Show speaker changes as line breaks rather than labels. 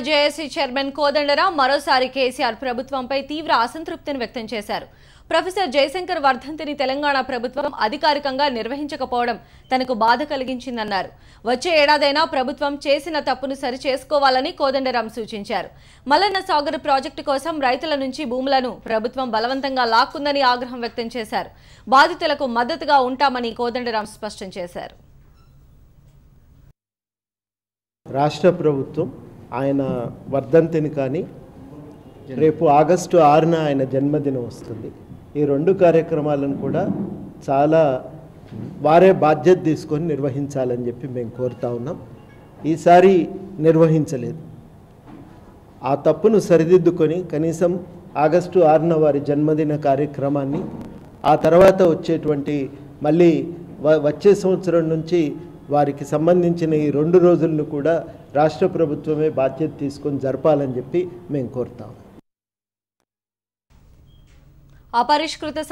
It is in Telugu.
జేఏసీ చైర్మన్ కోదండరాం మరోసారి కేసీఆర్ ప్రభుత్వంపై తీవ్ర అసంతృప్తిని వ్యక్తం చేశారు. ప్రొఫెసర్ జయశంకర్ వర్ధంతిని తెలంగాణ ప్రభుత్వం అధికారికంగా నిర్వహించకపోవడం తనకు బాధ కలిగించిందన్నారు. వచ్చే ఏడాదైనా ప్రభుత్వం చేసిన తప్పును సరిచేసుకోవాలని కోదండరాం సూచించారు. మల్లన్న సాగర్ ప్రాజెక్టు కోసం రైతుల నుంచి భూములను ప్రభుత్వం బలవంతంగా లాక్కుందని ఆగ్రహం వ్యక్తం చేశారు. బాధితులకు మద్దతుగా ఉంటామని కోదండరాం స్పష్టం చేశారు.
రాష్ట్ర ప్రభుత్వం ఆయన వర్ధంతిని కానీ రేపు ఆగస్టు 6న ఆయన జన్మదినం వస్తుంది. ఈ రెండు కార్యక్రమాలను కూడా చాలా వారే బాధ్యత తీసుకొని నిర్వహించాలని చెప్పి మేము కోరుతా ఉన్నాం. ఈసారి నిర్వహించలేదు. ఆ తప్పును సరిదిద్దుకొని కనీసం ఆగస్టు 6న వారి జన్మదిన కార్యక్రమాన్ని ఆ తర్వాత వచ్చేటువంటి మళ్ళీ వచ్చే సంవత్సరం నుంచి వారికి సంబంధించిన ఈ 2 రోజులను కూడా రాష్ట్ర ప్రభుత్వమే బాధ్యత తీసుకొని జరపాలని చెప్పి మేము కోరుతాం.
అపరిష్కృత